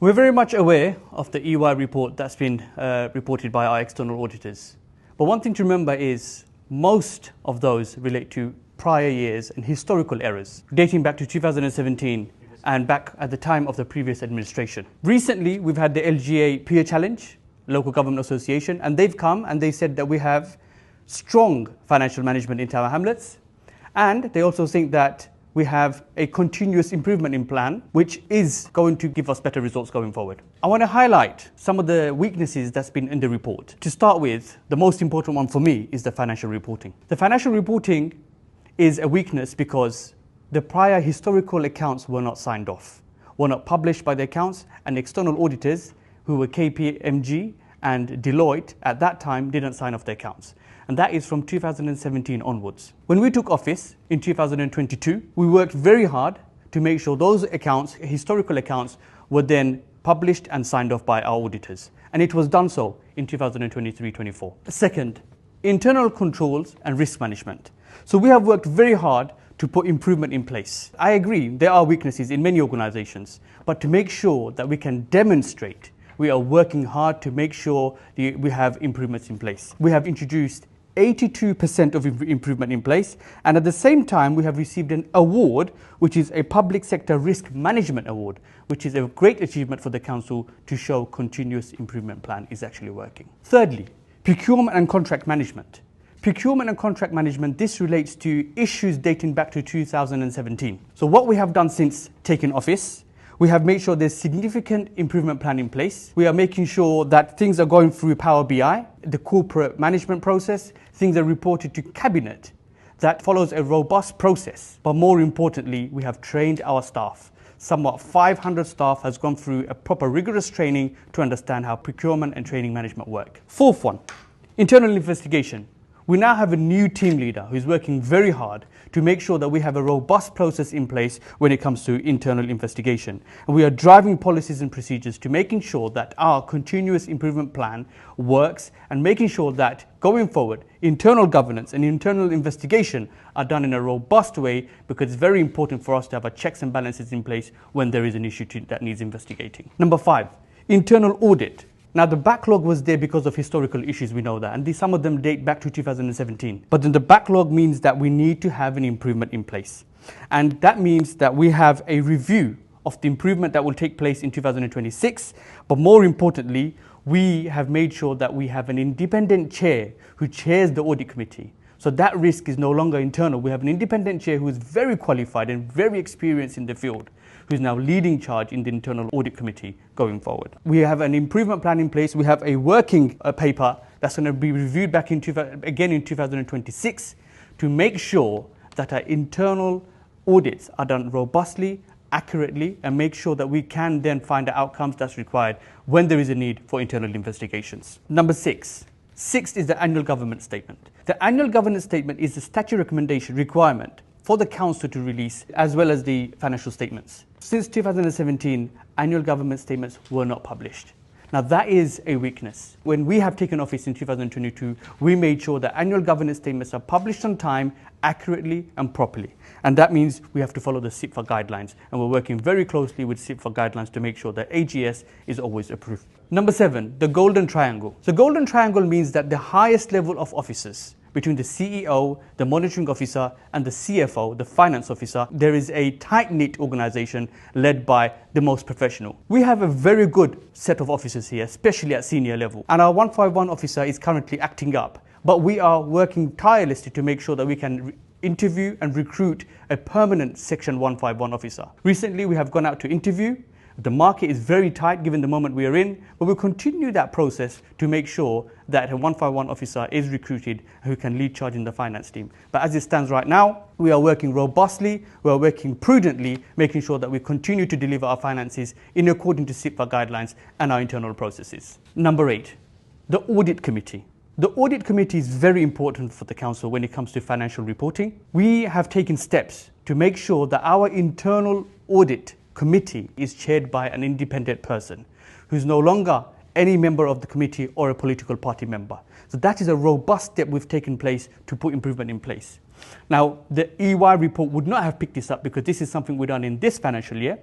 We're very much aware of the EY report that's been reported by our external auditors. But one thing to remember is most of those relate to prior years and historical errors dating back to 2017 and back at the time of the previous administration. Recently, we've had the LGA Peer Challenge, Local Government Association, and they've come and they said that we have strong financial management in Tower Hamlets, and they also think that we have a continuous improvement in plan, which is going to give us better results going forward. I want to highlight some of the weaknesses that's been in the report. To start with, the most important one for me is the financial reporting. The financial reporting is a weakness because the prior historical accounts were not signed off, were not published by the accounts, and external auditors who were KPMG and Deloitte at that time didn't sign off the accounts. And that is from 2017 onwards. When we took office in 2022, we worked very hard to make sure those accounts, historical accounts, were then published and signed off by our auditors. And it was done so in 2023-24. Second, internal controls and risk management. So we have worked very hard to put improvement in place. I agree, there are weaknesses in many organizations, but to make sure that we can demonstrate, we are working hard to make sure we have improvements in place. We have introduced 82% of improvement in place, and at the same time we have received an award which is a Public Sector Risk Management Award, which is a great achievement for the Council to show continuous improvement plan is actually working. Thirdly, procurement and contract management. Procurement and contract management, this relates to issues dating back to 2017. So what we have done since taking office, we have made sure there's significant improvement plan in place. We are making sure that things are going through Power BI, the corporate management process, things are reported to Cabinet. That follows a robust process. But more importantly, we have trained our staff. Somewhat 500 staff has gone through a proper rigorous training to understand how procurement and training management work. Fourth one, internal investigation. We now have a new team leader who's working very hard to make sure that we have a robust process in place when it comes to internal investigation. And we are driving policies and procedures to making sure that our continuous improvement plan works and making sure that going forward, internal governance and internal investigation are done in a robust way, because it's very important for us to have our checks and balances in place when there is an issue that needs investigating. Number 5, internal audit. Now, the backlog was there because of historical issues, we know that, and some of them date back to 2017. But then the backlog means that we need to have an improvement in place. And that means that we have a review of the improvement that will take place in 2026. But more importantly, we have made sure that we have an independent chair who chairs the audit committee. So that risk is no longer internal. We have an independent chair who is very qualified and very experienced in the field, who is now leading charge in the internal audit committee going forward. We have an improvement plan in place. We have a working paper that's going to be reviewed back again in 2026 to make sure that our internal audits are done robustly, accurately, and make sure that we can then find the outcomes that's required when there is a need for internal investigations. Number 6. Sixth is the annual government statement. The annual governance statement is the statutory recommendation requirement for the Council to release, as well as the financial statements. Since 2017, annual government statements were not published. Now that is a weakness. When we have taken office in 2022, we made sure that annual governance statements are published on time, accurately and properly. And that means we have to follow the CIPFA guidelines. And we're working very closely with CIPFA guidelines to make sure that AGS is always approved. Number 7, the golden triangle. The golden triangle means that the highest level of officers, between the CEO, the monitoring officer, and the CFO, the finance officer, there is a tight-knit organization led by the most professional. We have a very good set of officers here, especially at senior level. And our 151 officer is currently acting up. But we are working tirelessly to make sure that we can interview and recruit a permanent Section 151 officer. Recently, we have gone out to interview. The market is very tight given the moment we are in, but we'll continue that process to make sure that a 151 officer is recruited who can lead charge in the finance team. But as it stands right now, we are working robustly, we are working prudently, making sure that we continue to deliver our finances in according to CIPFA guidelines and our internal processes. Number 8, the audit committee. The audit committee is very important for the Council when it comes to financial reporting. We have taken steps to make sure that our internal audit committee is chaired by an independent person who's no longer any member of the committee or a political party member. So that is a robust step we've taken place to put improvement in place. Now, the EY report would not have picked this up because this is something we've done in this financial year.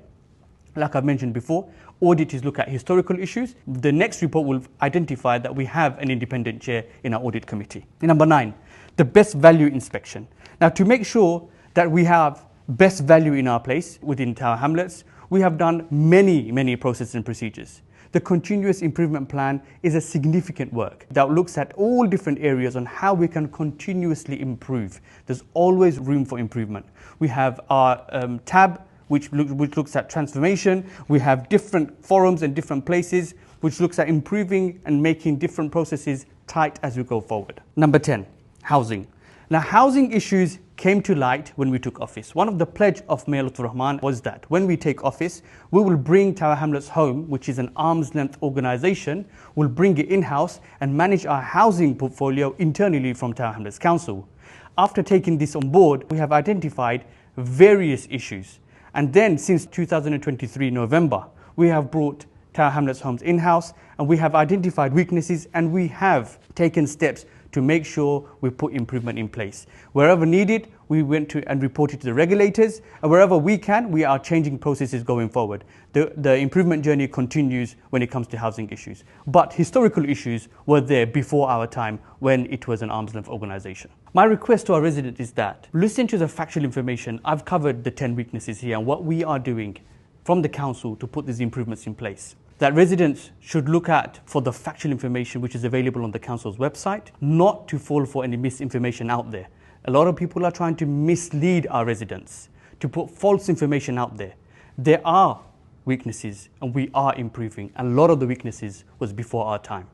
Like I mentioned before, auditors look at historical issues. The next report will identify that we have an independent chair in our audit committee. Number 9, the best value inspection. Now, to make sure that we have best value in our place within Tower Hamlets, we have done many processes and procedures. The continuous improvement plan is a significant work that looks at all different areas on how we can continuously improve. There's always room for improvement. We have our tab which looks at transformation. We have different forums and different places which looks at improving and making different processes tight as we go forward. Number 10, housing. Now, housing issues came to light when we took office. One of the pledge of Mayor Lutfur Rahman was that when we take office, we will bring Tower Hamlets home, which is an arm's length organisation, we'll bring it in-house and manage our housing portfolio internally from Tower Hamlets Council. After taking this on board, we have identified various issues. And then since 2023 November, we have brought Tower Hamlets Homes in-house and we have identified weaknesses and we have taken steps to make sure we put improvement in place. Wherever needed, we went to and reported to the regulators, and wherever we can, we are changing processes going forward. The improvement journey continues when it comes to housing issues. But historical issues were there before our time when it was an arm's length organisation. My request to our residents is that listen to the factual information. I've covered the 10 weaknesses here and what we are doing from the council to put these improvements in place. That residents should look at for the factual information which is available on the council's website, not to fall for any misinformation out there. A lot of people are trying to mislead our residents, to put false information out there. There are weaknesses and we are improving, and a lot of the weaknesses was before our time.